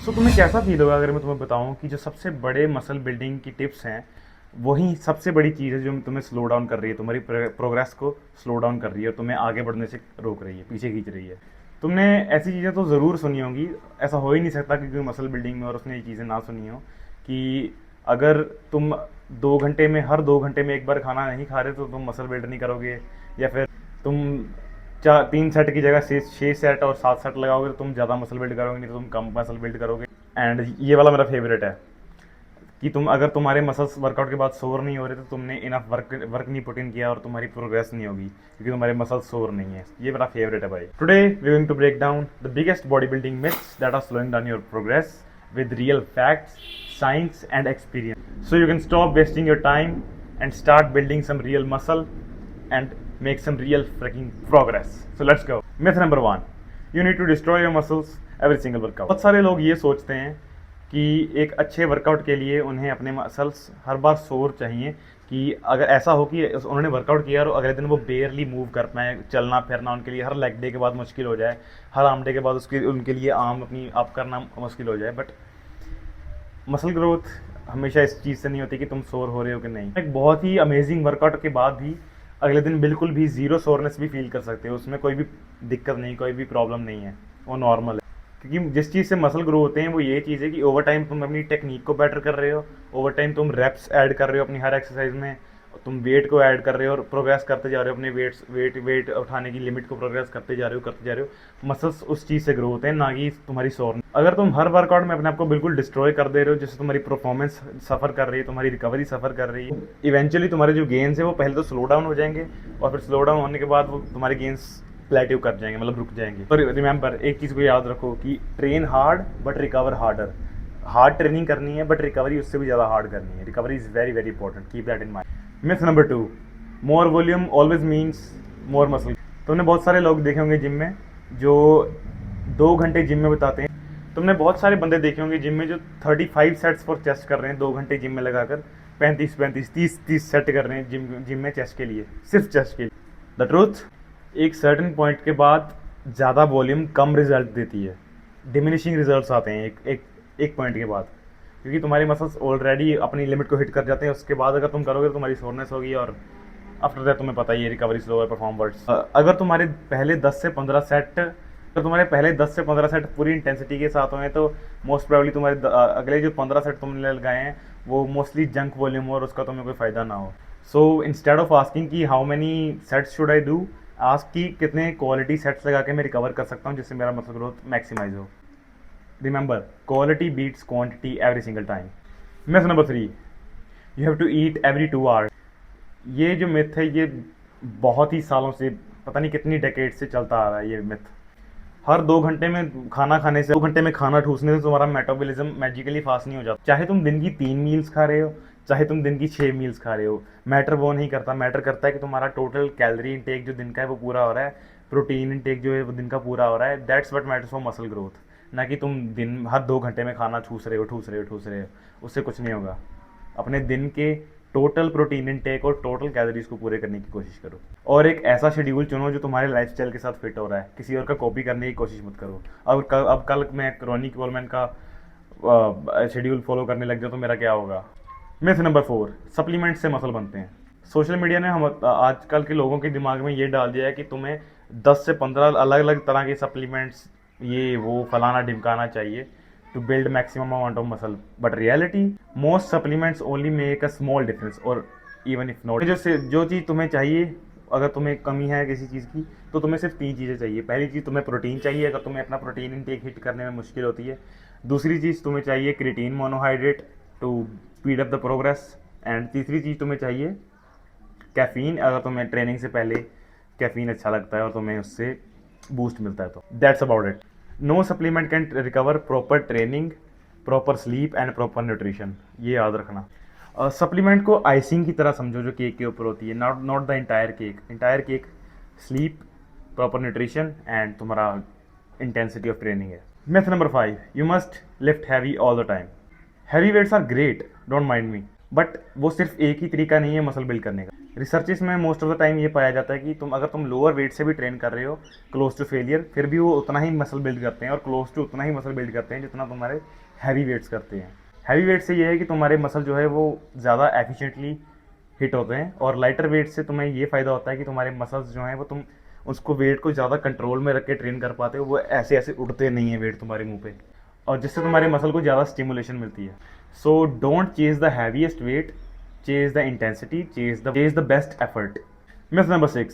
सो तुम्हें कैसा फील होगा अगर मैं तुम्हें बताऊं कि जो सबसे बड़े मसल बिल्डिंग की टिप्स हैं वही सबसे बड़ी चीज़ है जो तुम्हें स्लो डाउन कर रही है, तुम्हारी प्रोग्रेस को स्लो डाउन कर रही है और तुम्हें आगे बढ़ने से रोक रही है, पीछे खींच रही है। तुमने ऐसी चीज़ें तो ज़रूर सुनी होंगी। ऐसा हो ही नहीं सकता कि कोई मसल बिल्डिंग में और उसने ये चीज़ें ना सुनी हो कि अगर तुम 2 घंटे में, हर 2 घंटे में एक बार खाना नहीं खा रहे तो तुम मसल बिल्ड नहीं करोगे। या फिर तुम 3 सेट की जगह 6 सेट और 7 सेट लगाओगे तो तुम ज़्यादा मसल बिल्ड करोगे, नहीं तो तुम कम मसल बिल्ड करोगे। एंड ये वाला मेरा फेवरेट है कि तुम अगर तुम्हारे मसल्स वर्कआउट के बाद सोर नहीं हो रहे तो तुमने इनफ वर्क वर्क नहीं पुट इन किया और तुम्हारी प्रोग्रेस नहीं होगी क्योंकि तुम्हारे मसल्स सोर नहीं है। ये मेरा फेवरेट है भाई। Today we going to break down the biggest body building myths that are slowing down your progress with real facts, science and experience. So you can stop wasting your time and start building some real muscle and make some real freaking progress. So let's go. Myth number 1. You need to destroy your muscles every single workout. बहुत सारे लोग ये सोचते हैं कि एक अच्छे workout के लिए उन्हें अपने मसल्स हर बार सोर चाहिए, कि अगर ऐसा हो कि उन्होंने वर्कआउट किया और अगले दिन वो बेयरली मूव कर पाएँ, चलना फिरना उनके लिए हर लेग डे के बाद मुश्किल हो जाए, हर आर्म डे के बाद उसके उनके लिए आर्म अपनी अप करना मुश्किल हो जाए। बट मसल ग्रोथ हमेशा इस चीज़ से नहीं होती कि तुम सोर हो रहे हो कि नहीं। एक बहुत ही अमेजिंग वर्कआउट के बाद भी अगले दिन बिल्कुल भी ज़ीरो सोरनेस भी फील कर सकते हो, उसमें कोई भी दिक्कत नहीं, कोई भी प्रॉब्लम नहीं है, वो नॉर्मल है। क्योंकि जिस चीज़ से मसल ग्रो होते हैं वो ये चीज़ है कि ओवर टाइम तुम अपनी टेक्निक को बेटर कर रहे हो, ओवर टाइम तुम रेप्स ऐड कर रहे हो अपनी हर एक्सरसाइज में, तुम वेट को ऐड कर रहे हो और प्रोग्रेस करते जा रहे हो, अपने वेट उठाने की लिमिट को प्रोग्रेस करते जा रहे हो। मसल्स उस चीज़ से ग्रो होते हैं, ना कि तुम्हारी सोर। अगर तुम हर वर्कआउट में अपने आप को बिल्कुल डिस्ट्रॉय कर दे रहे हो, जिससे तुम्हारी परफॉर्मेंस सफ़र कर रही है, तुम्हारी रिकवरी सफ़र कर रही है, इवेंचुअली तुम्हारे जो गेन्स है वो पहले तो स्लो डाउन हो जाएंगे और फिर स्लो डाउन होने के बाद वो तुम्हारे गेन्स प्लेटिव कर जाएंगे, मतलब रुक जाएंगे। तो रिमेंबर, एक चीज़ को याद रखो कि train hard but recover harder. Hard training करनी है बट रिकवरी उससे भी ज़्यादा हार्ड करनी है। Recovery is very very important, keep that in mind. Myth number 2, more volume always means more muscle. तुमने बहुत सारे लोग देखे होंगे जिम में जो 2 घंटे जिम में बिताते हैं। तुमने बहुत सारे बंदे देखे होंगे जिम में जो 35 सेट्स फॉर चेस्ट कर रहे हैं 2 घंटे जिम में लगाकर, 35 30 सेट कर रहे हैं जिम में चेस्ट के लिए, सिर्फ चेस्ट के लिए। द ट्रूथ, एक सर्टेन पॉइंट के बाद ज़्यादा वॉल्यूम कम रिजल्ट देती है, डिमिनिशिंग रिजल्ट्स आते हैं एक पॉइंट के बाद, क्योंकि तुम्हारी मसल्स ऑलरेडी अपनी लिमिट को हिट कर जाते हैं। उसके बाद अगर तुम करोगे तो तुम्हारी सोरनेस होगी और आफ्टर दैट तुम्हें पता ही है रिकवरी स्लो है, परफॉर्म वर्ड्स। अगर तुम्हारे पहले 10 से 15 सेट पूरी इंटेंसिटी के साथ हुए तो मोस्ट प्रोबेबली तुम्हारे अगले जो 15 सेट तुमने लगाए हैं वो मोस्टली जंक वॉल्यूम हो और उसका तुम्हें कोई फ़ायदा ना हो। सो इंस्टेड ऑफ आस्किंग कि how many sets should I do, ask कि कितने क्वालिटी सेट्स लगा के मैं रिकवर कर सकता हूँ जिससे मेरा मसल ग्रोथ मैक्सिमाइज हो। Remember, quality beats quantity every single time. Myth number 3, you have to eat every 2 hours. ये जो मिथ है ये बहुत ही सालों से, पता नहीं कितनी डेकेड से चलता आ रहा है ये मिथ। हर 2 घंटे में खाना खाने से, 2 घंटे में खाना ठूसने से तुम्हारा मेटाबॉलिज्म मैजिकली फास्ट नहीं हो जाता। चाहे तुम दिन की 3 मील्स खा रहे हो, चाहे तुम दिन की 6 मील्स खा रहे हो, मैटर वो नहीं करता। मैटर करता है कि तुम्हारा टोटल कैलोरी इनटेक जो दिन का है वो पूरा हो रहा है, प्रोटीन इनटेक जो है वो दिन का पूरा हो रहा है। That's what matters for muscle growth, ना कि तुम दिन हर 2 घंटे में खाना ठूस रहे हो। उससे कुछ नहीं होगा। अपने दिन के टोटल प्रोटीन इनटेक और टोटल कैलोरीज को पूरे करने की कोशिश करो और एक ऐसा शेड्यूल चुनो जो तुम्हारे लाइफस्टाइल के साथ फिट हो रहा है। किसी और का कॉपी करने की कोशिश मत करो। अब कल मैं रॉनी कोलमैन का शेड्यूल फॉलो करने लग जाऊँ तो मेरा क्या होगा। मिथ नंबर 4, सप्लीमेंट से मसल बनते हैं। सोशल मीडिया ने हम आजकल के लोगों के दिमाग में ये डाल दिया है कि तुम्हें 10 से 15 अलग अलग तरह के सप्लीमेंट्स, ये वो फलाना ढिमकाना चाहिए to build maximum amount of muscle, but reality most supplements only make a small difference or even if not। जो चीज़ तुम्हें चाहिए, अगर तुम्हें कमी है किसी चीज़ की तो तुम्हें सिर्फ 3 चीज़ें चाहिए। पहली चीज़ तुम्हें प्रोटीन चाहिए, अगर तुम्हें अपना प्रोटीन इनटेक हिट करने में मुश्किल होती है। दूसरी चीज़ तुम्हें चाहिए creatine monohydrate to speed up the progress. And तीसरी चीज़ तुम्हें चाहिए कैफ़ीन, अगर तुम्हें ट्रेनिंग से पहले कैफ़ीन अच्छा लगता है और तुम्हें उससे बूस्ट मिलता है तो। That's about it. No supplement can recover proper training, proper sleep and proper nutrition, ये याद रखना। सप्लीमेंट को आइसिंग की तरह समझो जो केक के ऊपर होती है, not the entire cake. Entire cake sleep, proper nutrition and तुम्हारा इंटेंसिटी ऑफ ट्रेनिंग है। Myth number 5, you must lift heavy all the time. Heavy weights are great, don't mind me, but वो सिर्फ एक ही तरीका नहीं है मसल बिल्ड करने का। रिसर्चेस में मोस्ट ऑफ द टाइम ये पाया जाता है कि तुम लोअर वेट से भी ट्रेन कर रहे हो क्लोज टू फेलियर, फिर भी वो उतना ही मसल बिल्ड करते हैं और क्लोज टू उतना ही मसल बिल्ड करते हैं जितना तुम्हारे हैवी वेट्स करते हैं। हैवी वेट से ये है कि तुम्हारे मसल जो है वो ज़्यादा एफिशिएंटली हिट होते हैं, और लाइटर वेट से तुम्हें ये फ़ायदा होता है कि तुम्हारे मसल्स जो हैं वो तुम उसको वेट को ज़्यादा कंट्रोल में रख के ट्रेन कर पाते हो, वो ऐसे ऐसे उड़ते नहीं है वेट तुम्हारे मुंह पे, और जिससे तुम्हारे मसल को ज़्यादा स्टिमुलेशन मिलती है। So don't chase the heaviest weight, chase the intensity, chase the best effort. Myth number 6,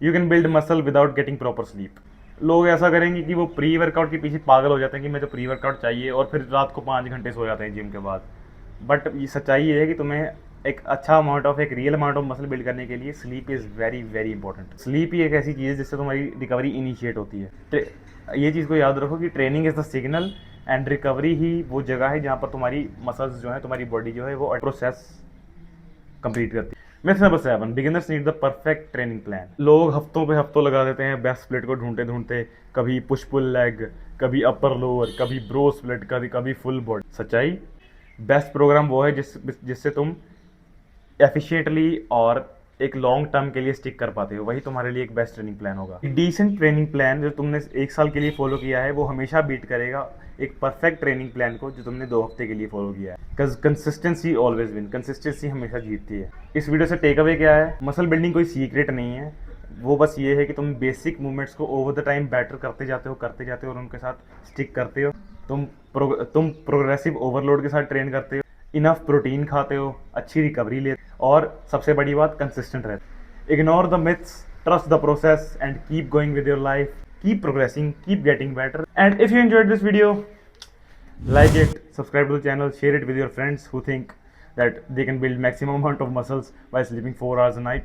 you can build muscle without getting proper sleep. लोग ऐसा करेंगे कि वो प्री वर्कआउट के पीछे पागल हो जाते हैं कि मुझे प्री वर्कआउट चाहिए, और फिर रात को 5 घंटे सो जाते हैं जिम के बाद। बट ये सच्चाई ये है कि तुम्हें एक अच्छा अमाउंट ऑफ, एक real amount of muscle build करने के लिए sleep is very very important. Sleep ही एक ऐसी चीज़ है जिससे तुम्हारी रिकवरी इनिशिएट होती है। ये चीज़ को याद रखो कि training is the signal and recovery ही वो जगह है जहाँ पर तुम्हारी मसल्स जो है, तुम्हारी बॉडी जो है वो प्रोसेस कंप्लीट करती है। Myth number 7, beginners need the perfect training plan. लोग हफ्तों पे हफ्तों लगा देते हैं बेस्ट स्प्लिट को ढूंढते ढूंढते, कभी पुश पुल लेग, कभी अपर लोअर, कभी ब्रो स्प्लिट, कभी फुल बॉडी। सच्चाई, बेस्ट प्रोग्राम वो है जिससे तुम एफिशिएंटली और एक लॉन्ग टर्म के लिए स्टिक कर पाते हो, वही तुम्हारे लिए एक बेस्ट ट्रेनिंग प्लान होगा। डिसेंट ट्रेनिंग प्लान जो तुमने 1 साल के लिए फॉलो किया है वो हमेशा बीट करेगा एक परफेक्ट ट्रेनिंग प्लान को जो तुमने 2 हफ्ते के लिए फॉलो किया है। कंसिस्टेंसी ऑलवेज विन, कंसिस्टेंसी हमेशा जीतती है। इस वीडियो से टेक अवे क्या है? मसल बिल्डिंग कोई सीक्रेट नहीं है, वो बस ये है कि तुम बेसिक मूवमेंट्स को ओवर द टाइम बेटर करते जाते हो और उनके साथ स्टिक करते हो। तुम प्रोग्रेसिव ओवरलोड के साथ ट्रेन करते हो, इनफ प्रोटीन खाते हो, अच्छी रिकवरी लेते हो, और सबसे बड़ी बात कंसिस्टेंट रहते। Ignore the myths, trust the process and keep going with your life, keep progressing, keep getting better. And if you enjoyed this video, like it, subscribe to the channel, share it with your friends who think that they can build maximum amount of muscles by sleeping 4 hours a night.